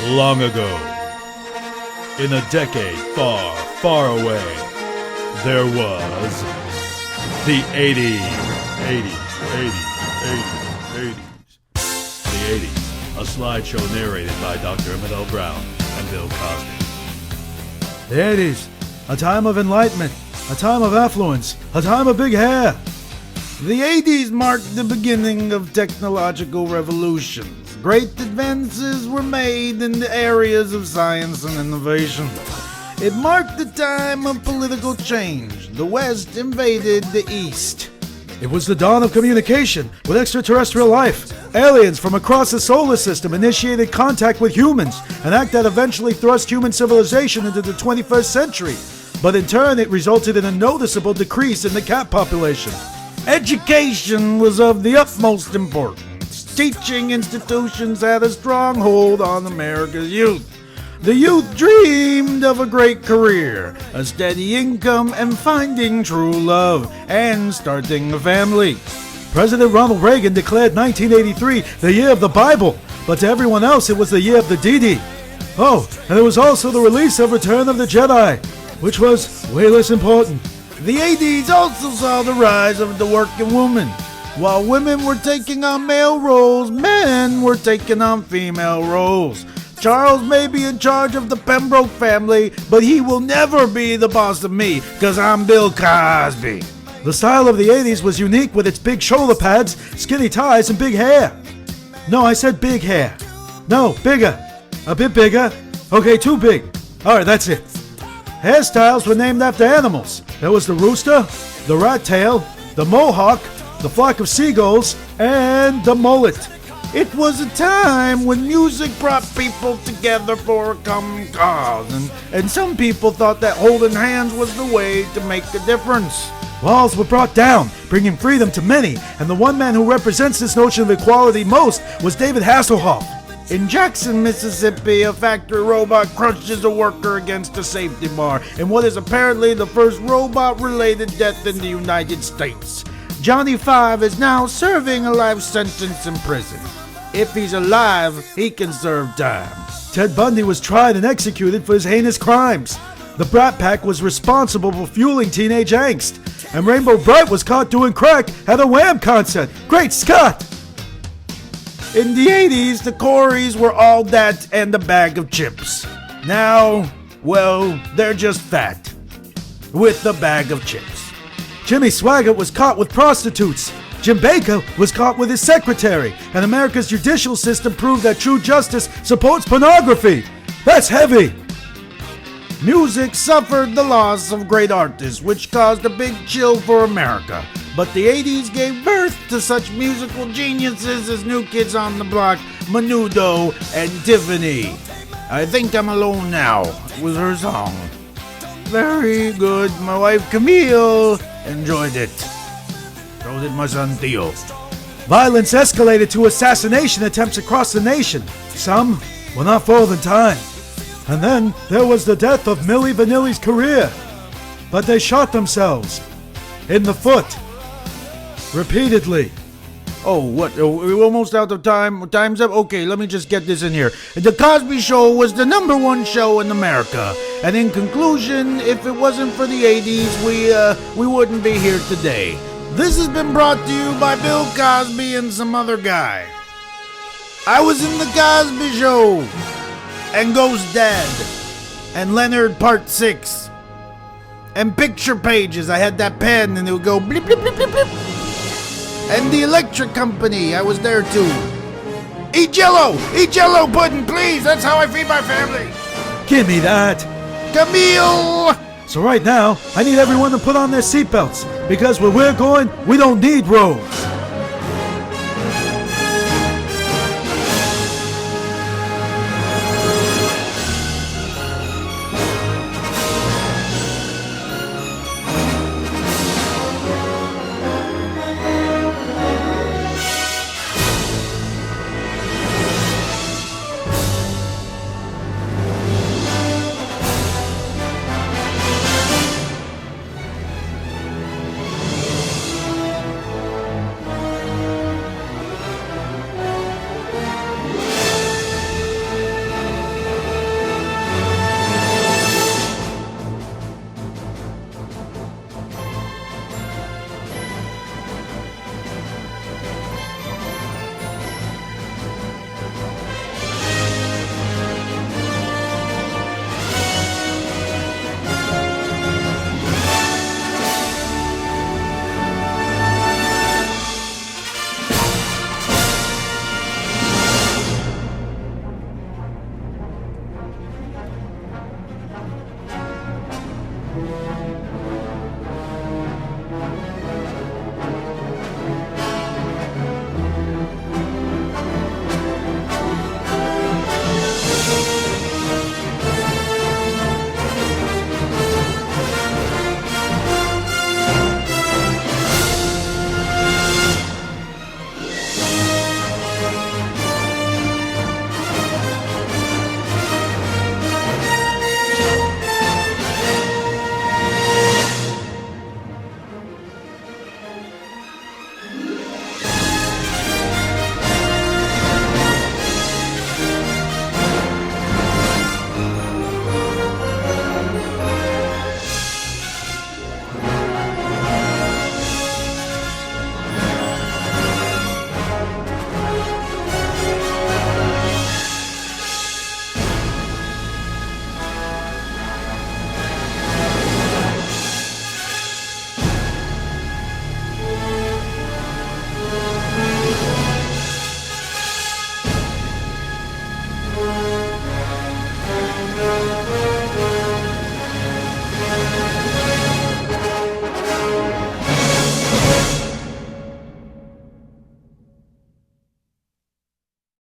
Long ago, in a decade far, far away, there was the 80s. 80s. The 80s, a slideshow narrated by Dr. Emmett Brown and Bill Cosby. The 80s, a time of enlightenment, a time of affluence, a time of big hair. The 80s marked the beginning of technological revolutions. Great advances were made in the areas of science and innovation. It marked the time of political change. The West invaded the East. It was the dawn of communication with extraterrestrial life. Aliens from across the solar system initiated contact with humans, an act that eventually thrust human civilization into the 21st century. But in turn, it resulted in a noticeable decrease in the cat population. Education was of the utmost importance. Teaching institutions had a strong hold on America's youth. The youth dreamed of a great career, a steady income, and finding true love, and starting a family. President Ronald Reagan declared 1983 the year of the Bible, but to everyone else it was the year of the DD. Oh, and it was also the release of Return of the Jedi, which was way less important. The 80s also saw the rise of the working woman. While women were taking on male roles, men were taking on female roles. Charles may be in charge of the Pembroke family, but he will never be the boss of me, because I'm Bill Cosby. The style of the 80s was unique with its big shoulder pads, skinny ties, and big hair. No, I said big hair. No, bigger. A bit bigger. Okay, too big. Alright, that's it. Hairstyles were named after animals. There was the rooster, the rat tail, the mohawk, the flock of seagulls, and the mullet. It was a time when music brought people together for a common cause, and some people thought that holding hands was the way to make a difference. Walls were brought down, bringing freedom to many, and the one man who represents this notion of equality most was David Hasselhoff. In Jackson, Mississippi, a factory robot crushes a worker against a safety bar in what is apparently the first robot-related death in the United States. Johnny Five is now serving a life sentence in prison. If he's alive, he can serve time. Ted Bundy was tried and executed for his heinous crimes. The Brat Pack was responsible for fueling teenage angst. And Rainbow Bright was caught doing crack at a Wham concert. Great Scott! In the 80s, the Coreys were all that and a bag of chips. Now, well, they're just fat. With a bag of chips. Jimmy Swaggart was caught with prostitutes. Jim Baker was caught with his secretary. And America's judicial system proved that true justice supports pornography. That's heavy. Music suffered the loss of great artists, which caused a big chill for America. But the 80s gave birth to such musical geniuses as New Kids on the Block, Menudo, and Tiffany. I Think I'm Alone Now was her song. Very good. My wife Camille enjoyed it. So did my son Theo. Violence escalated to assassination attempts across the nation. Some were not for the time. And then there was the death of Milli Vanilli's career. But they shot themselves in the foot. Repeatedly. Oh, what? We're almost out of time. Time's up? Okay, let me just get this in here. The Cosby Show was the #1 show in America. And in conclusion, if it wasn't for the 80s, we wouldn't be here today. This has been brought to you by Bill Cosby and some other guy. I was in the Cosby Show. And Ghost Dad. And Leonard Part 6. And Picture Pages. I had that pen and it would go blip, blip, blip, blip, blip. And the Electric Company, I was there too. Eat Jello pudding, please. That's how I feed my family. Give me that. Camille. So right now, I need everyone to put on their seatbelts, because where we're going, we don't need roads.